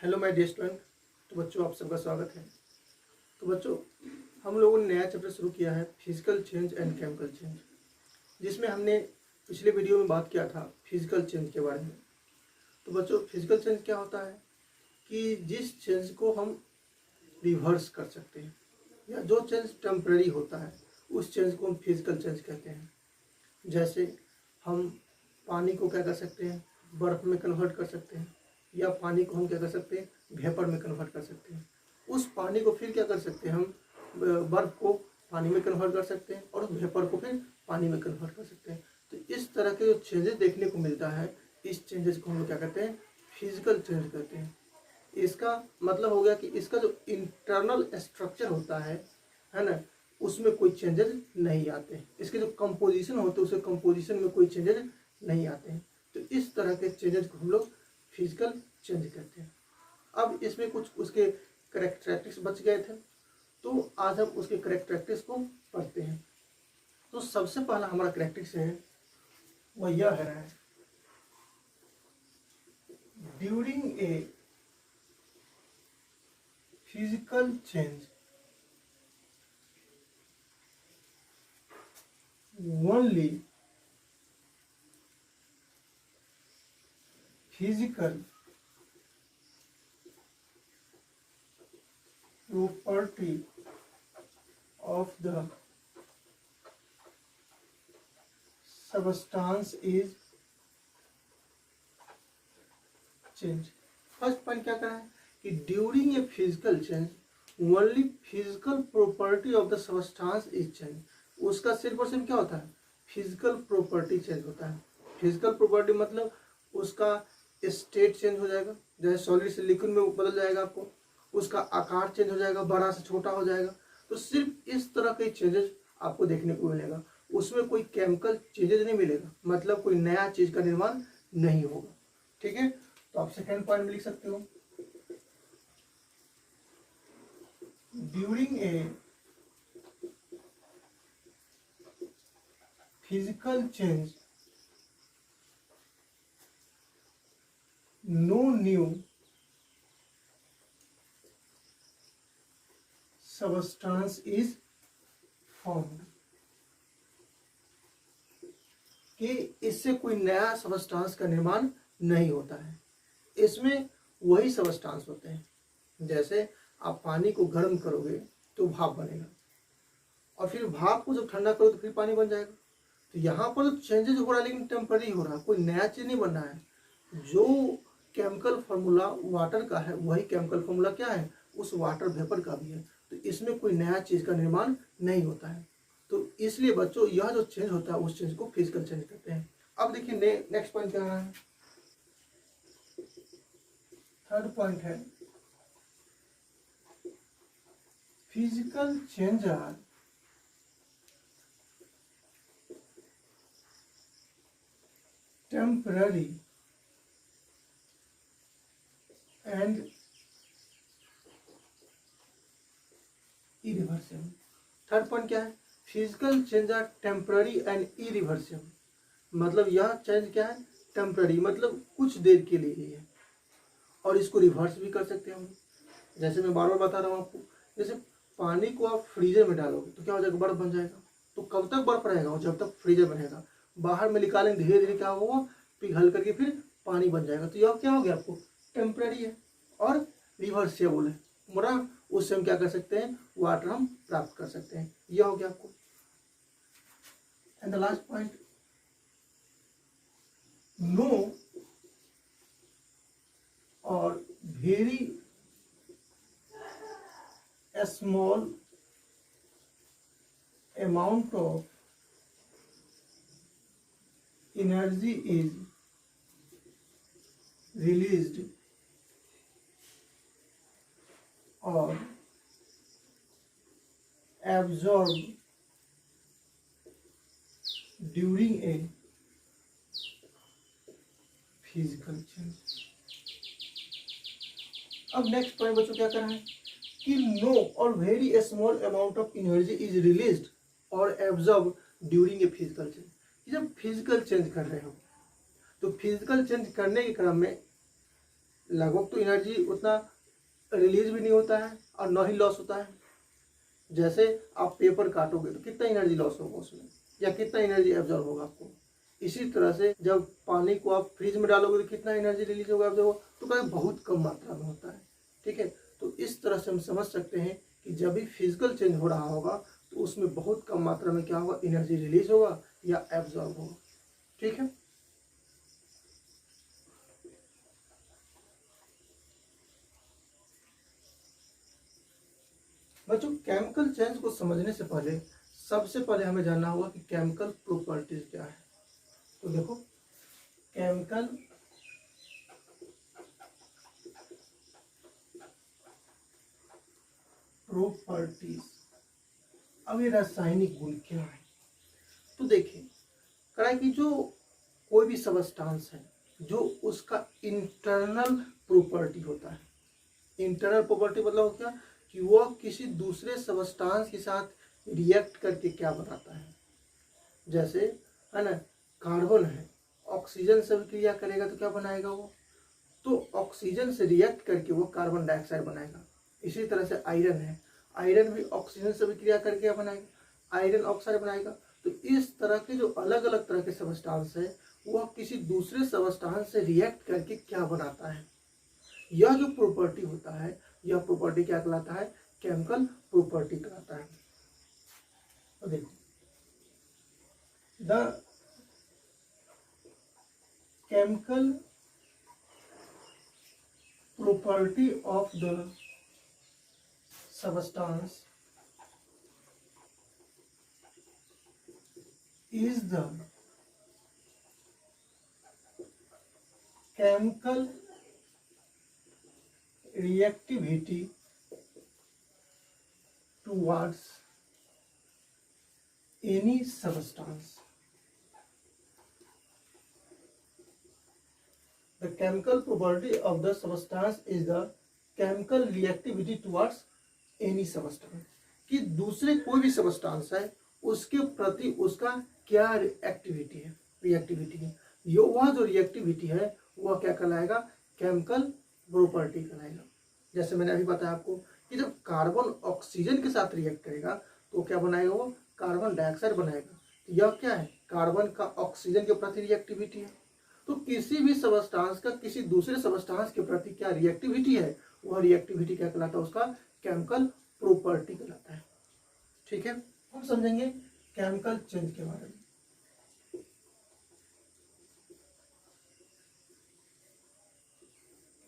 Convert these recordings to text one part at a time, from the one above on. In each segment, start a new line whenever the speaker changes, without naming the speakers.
Hello my dear student. तो बच्चों आप सबका स्वागत है। तो बच्चों हम लोगों ने नया चैप्टर शुरू किया है physical change and chemical change, जिसमें हमने पिछले वीडियो में बात किया था फिजिकल चेंज के बारे में। तो बच्चों फिजिकल चेंज क्या होता है कि जिस चेंज को हम रिवर्स कर सकते हैं या जो चेंज टेम्पररी होता है उस चेंज को हम फिजिकल चेंज कहते हैं। जैसे हम पानी को क्या कर सकते हैं, बर्फ़ में कन्वर्ट कर सकते हैं, या पानी को हम क्या कर सकते हैं, वेपर में कन्वर्ट कर सकते हैं। उस पानी को फिर क्या कर सकते हैं, हम बर्फ़ को पानी में कन्वर्ट कर सकते हैं और वेपर को फिर पानी में कन्वर्ट कर सकते हैं। तो इस तरह के जो चेंजेस देखने को मिलता है, इस चेंजेस को हम लोग क्या कहते हैं, फिजिकल चेंज कहते हैं। इसका मतलब हो गया कि इसका जो इंटरनल स्ट्रक्चर होता है ना, उसमें कोई चेंजेस नहीं आते हैं। इसके जो कंपोजिशन होते हैं उसके कंपोजिशन में कोई चेंजेस नहीं आते हैं। तो इस तरह के चेंजेस को हम लोग फिजिकल चेंज कहते हैं। अब इसमें कुछ उसके करेक्टरिस्टिक्स बच गए थे, तो आज हम उसके करेक्टरिस्टिक्स को पढ़ते हैं। तो सबसे पहला हमारा करेक्टरिस्टिक्स है वह यह है, during a physical change only physical property of the substance is changed। First point क्या करा है कि during a physical change only physical property of the substance is change. उसका सिर्फ और सिर्फ क्या होता है, फिजिकल प्रॉपर्टी चेंज होता है। फिजिकल प्रॉपर्टी मतलब उसका स्टेट चेंज हो जाएगा, जैसे सॉलिड से लिक्विड में बदल जाएगा, आपको उसका आकार चेंज हो जाएगा, बड़ा से छोटा हो जाएगा। तो सिर्फ इस तरह के चेंजेस आपको देखने को मिलेगा, उसमें कोई केमिकल चेंजेस नहीं मिलेगा, मतलब कोई नया चीज का निर्माण नहीं होगा। ठीक है, तो आप सेकेंड पॉइंट में लिख सकते हो, during a physical change no new substance is formed. कि इससे कोई नया सबस्टांस का निर्माण नहीं होता है। इसमें वही सबस्टांस होते हैं, जैसे आप पानी को गर्म करोगे तो भाप बनेगा, और फिर भाप को जब ठंडा करो तो फिर पानी बन जाएगा। तो यहाँ पर जो चेंजेस हो रहा है लेकिन टेम्पररी हो रहा है, कोई नया चीज नहीं बन रहा है। जो केमिकल फॉर्मूला वाटर का है वही केमिकल फॉर्मूला क्या है, उस वाटर वेपर का भी है। तो इसमें कोई नया चीज का निर्माण नहीं होता है। तो इसलिए बच्चों यह जो चेंज होता है उस चेंज को फिजिकल चेंज कहते हैं। अब देखिए नेक्स्ट पॉइंट क्या है, थर्ड पॉइंट है, physical change are temporary and irreversible. Third point क्या है, physical change are temporary and irreversible. मतलब यह चेंज क्या है, टेम्पररी मतलब कुछ देर के लिए ही है, और इसको रिवर्स भी कर सकते हैं हम। जैसे मैं बार बार बता रहा हूँ आपको, जैसे पानी को आप फ्रीजर में डालोगे तो क्या हो जाएगा, बर्फ बन जाएगा। तो कब तक बर्फ रहेगा, जब तक फ्रीजर बनेगा। बाहर में निकालेंगे धीरे धीरे क्या होगा, पिघल करके फिर पानी बन जाएगा। तो यह क्या हो गया, आपको टेम्पररी है और रिवर्सिबल है, पूरा उससे हम क्या कर सकते हैं, वाटर हम प्राप्त कर सकते हैं। यह हो गया आपको। And the last point, no और very small amount of energy is released or absorbed during a physical change। अब नेक्स्ट पॉइंट बच्चों क्या करना है कि नो और very small amount of energy is released और absorb during a physical change. जब फिजिकल चेंज कर रहे हो तो फिजिकल चेंज करने के क्रम में लगभग तो एनर्जी उतना रिलीज भी नहीं होता है और न ही लॉस होता है। जैसे आप पेपर काटोगे तो कितना एनर्जी लॉस होगा उसमें, या कितना एनर्जी एब्जॉर्ब होगा आपको। इसी तरह से जब पानी को आप फ्रिज में डालोगे तो कितना एनर्जी रिलीज होगा एब्जॉर्ब होगा, तो कहीं बहुत कम मात्रा में होता है। ठीक है, तो इस तरह से हम समझ सकते हैं कि जब भी फिजिकल चेंज हो रहा होगा तो उसमें बहुत कम मात्रा में क्या होगा, एनर्जी रिलीज होगा या एब्जॉर्ब होगा। ठीक है, बच्चों केमिकल चेंज को समझने से पहले सबसे पहले हमें जानना होगा कि केमिकल प्रॉपर्टीज क्या है। तो देखो, केमिकल प्रॉपर्टीज, अब ये रासायनिक गुण क्या है। तो देखिए, कड़ा कि जो कोई भी सबस्टांस है जो उसका इंटरनल प्रॉपर्टी होता है, इंटरनल प्रॉपर्टी मतलब क्या, कि वह किसी दूसरे सबस्टांस के साथ रिएक्ट करके क्या बनाता है। जैसे है ना, कार्बन है, ऑक्सीजन से क्रिया करेगा तो क्या बनाएगा वो, तो ऑक्सीजन से रिएक्ट करके वो कार्बन डाइऑक्साइड बनाएगा। इसी तरह से आयरन है, आयरन भी ऑक्सीजन से क्रिया करके क्या बनाएगा, आयरन ऑक्साइड बनाएगा। तो इस तरह के जो अलग अलग तरह के सबस्टांस है वह किसी दूसरे सबस्टांस से रिएक्ट करके क्या बनाता है, यह जो प्रॉपर्टी होता है, यह प्रॉपर्टी क्या कहलाता है, केमिकल प्रॉपर्टी कहलाता है। तो देखो, the chemical property of the substance is the chemical reactivity towards any substance. The chemical property of the substance is the chemical reactivity towards any substance. कि दूसरे कोई भी सबस्टांस है उसके प्रति उसका क्या एक्टिविटी है, रिएक्टिविटी है। वह जो रिएक्टिविटी है वह क्या कहलाएगा, केमिकल प्रॉपर्टी कहलाएगा। जैसे मैंने अभी बताया आपको कि जब कार्बन ऑक्सीजन के साथ रिएक्ट करेगा तो क्या बनाएगा, वो कार्बन डाइऑक्साइड बनाएगा। यह क्या है, कार्बन का ऑक्सीजन के प्रति रिएक्टिविटी है। तो किसी भी सबस्टांस का किसी दूसरे सबस्टांस के प्रति क्या रिएक्टिविटी है, वह रिएक्टिविटी क्या कहलाता है, उसका केमिकल प्रॉपर्टी कहलाता है। ठीक है, हम समझेंगे केमिकल चेंज के बारे में।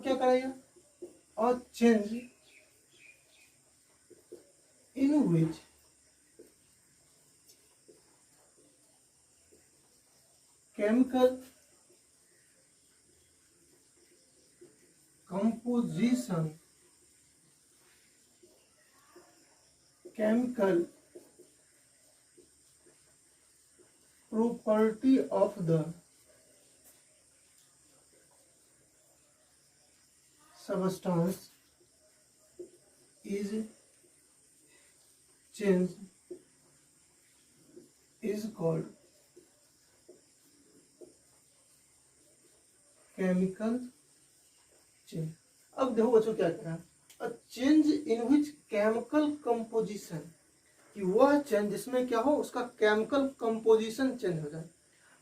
क्या करेगा, और change in which chemical composition, chemical property of the substance is changed is called chemical change। अब देखो बच्चों क्या कह रहा है, a change in which chemical composition, कि वह चेंज जिसमें क्या हो, उसका केमिकल कंपोजिशन चेंज हो जाए।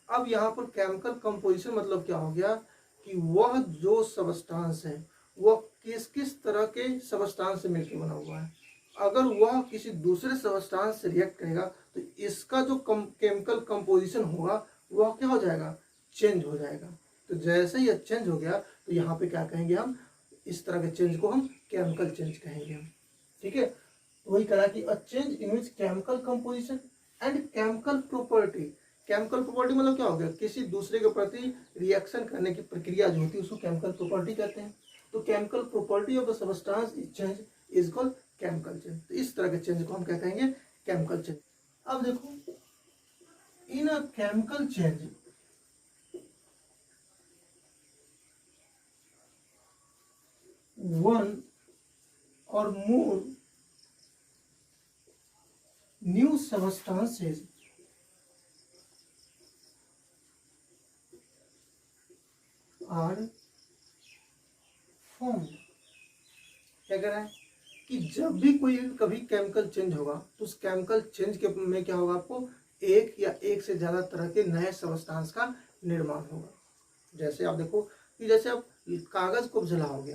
अब यहाँ पर केमिकल कंपोजिशन मतलब क्या हो गया, कि वह जो सबस्टांस है वह किस किस तरह के सबस्टांस से मिलकर बना हुआ है। अगर वह किसी दूसरे सबस्टांस से रिएक्ट करेगा तो इसका जो केमिकल कंपोजिशन होगा वह क्या हो जाएगा, चेंज हो जाएगा। तो जैसे ही चेंज हो गया तो यहाँ पे क्या कहेंगे हम, इस तरह के चेंज को हम केमिकल चेंज कहेंगे हम। ठीक है, तो वही करा कि a change in which chemical composition and chemical property. Chemical property मतलब क्या हो गया, किसी दूसरे के प्रति रिएक्शन करने की प्रक्रिया जो होती है उसको केमिकल प्रॉपर्टी कहते हैं। तो chemical property of the substance is change is called chemical change. तो इस तरह के चेंज को हम क्या कहेंगे, केमिकल चेंज। अब देखो, in a chemical change one or more new substances are form. क्या कह रहा है कि जब भी कोई कभी केमिकल चेंज होगा तो उस केमिकल चेंज के में क्या होगा, आपको एक या एक से ज़्यादा तरह के नए सब्सटेंस का निर्माण होगा। जैसे आप देखो कि जैसे आप कागज़ को जलाओगे,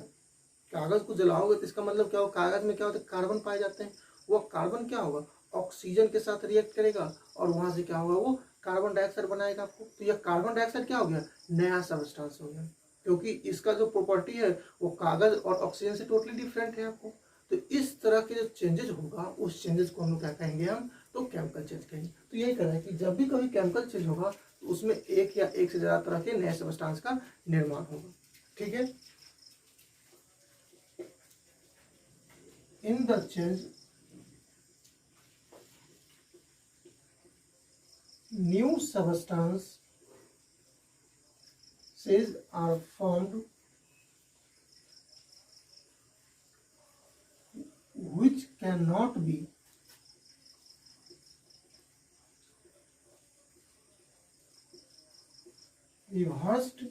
कागज़ को जलाओगे तो इसका मतलब क्या होगा, कागज़ में क्या होता है, कार्बन पाए जाते हैं। वो कार्बन क्या होगा, ऑक्सीजन के साथ रिएक्ट करेगा और वहाँ से क्या होगा, वो कार्बन डाइऑक्साइड बनाएगा आपको। तो यह कार्बन डाइऑक्साइड क्या हो गया, नया सब्सटेंस हो गया, क्योंकि इसका जो प्रॉपर्टी है वो कागज़ और ऑक्सीजन से टोटली डिफरेंट है आपको। तो इस तरह के जो चेंजेस होगा उस चेंजेस को हम लोग क्या कहेंगे, हम तो केमिकल चेंज कहेंगे। तो यही कह रहा है कि जब भी कभी केमिकल चेंज होगा तो उसमें एक या एक से ज़्यादा तरह के नए सब्सटेंस का निर्माण होगा। ठीक है। In the change new substances are formed which cannot be reversed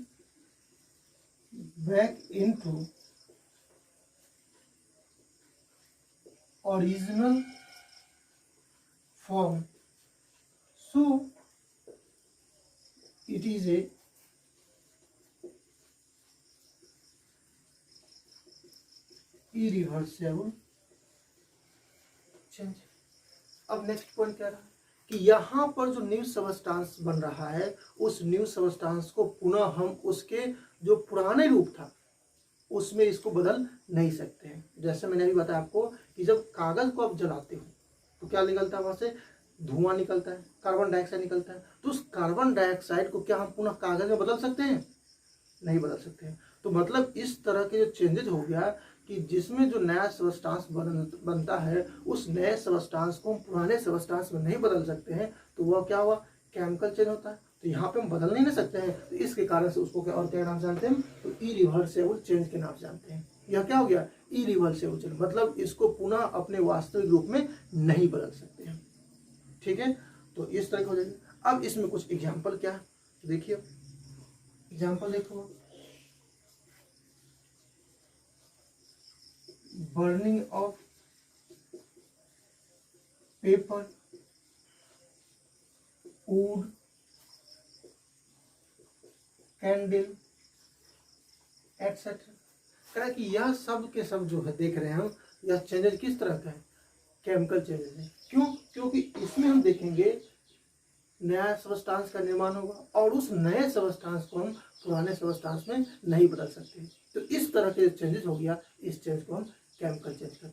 back into original form. So it is a irreversible change. अब नेक्स्ट पॉइंट क्या रहा कि यहाँ पर जो न्यू सब्सटेंस बन रहा है उस न्यू सब्सटेंस को पुनः हम उसके जो पुराने रूप था उसमें इसको बदल नहीं सकते हैं। जैसे मैंने अभी बताया आपको कि जब कागज को आप जलाते हो तो क्या निकलता है, वहां से धुआं निकलता है, कार्बन डाइऑक्साइड निकलता है। तो उस कार्बन डाइऑक्साइड को क्या हम पुनः कागज में बदल सकते हैं, नहीं बदल सकते हैं। तो मतलब इस तरह के जो चेंजेस हो गया कि जिसमें जो नया सब्सटेंस बनता है उस नए सब्सटेंस को हम पुराने सब्सटेंस में नहीं बदल सकते हैं, तो वह क्या हुआ, केमिकल चेंज होता है। तो यहाँ पे हम बदल नहीं ना सकते हैं, तो इसके कारण से उसको क्या और क्या नाम जानते हैं, तो इरिवर्सिबल चेंज के नाम जानते हैं। यह क्या हो गया, इरिवर्सिबल चेंज, मतलब इसको पुनः अपने वास्तविक रूप में नहीं बदल सकते हैं। ठीक है, तो इस तरह हो जाएगी। अब इसमें कुछ एग्जाम्पल क्या है, तो देखिए एग्जाम्पल देखो, burning of paper, wood, candle etcetera. कह कि यह सब के सब जो है देख रहे हैं हम, यह चेंजेस किस तरह का है, केमिकल चेंजेस है। क्यों, क्योंकि इसमें हम देखेंगे नया सब्सटेंस का निर्माण होगा और उस नए सब्सटेंस को हम पुराने सब्सटेंस में नहीं बदल सकते। तो इस तरह के चेंजेस हो गया, इस चेंज को हम केमिकल चेंज करते हैं।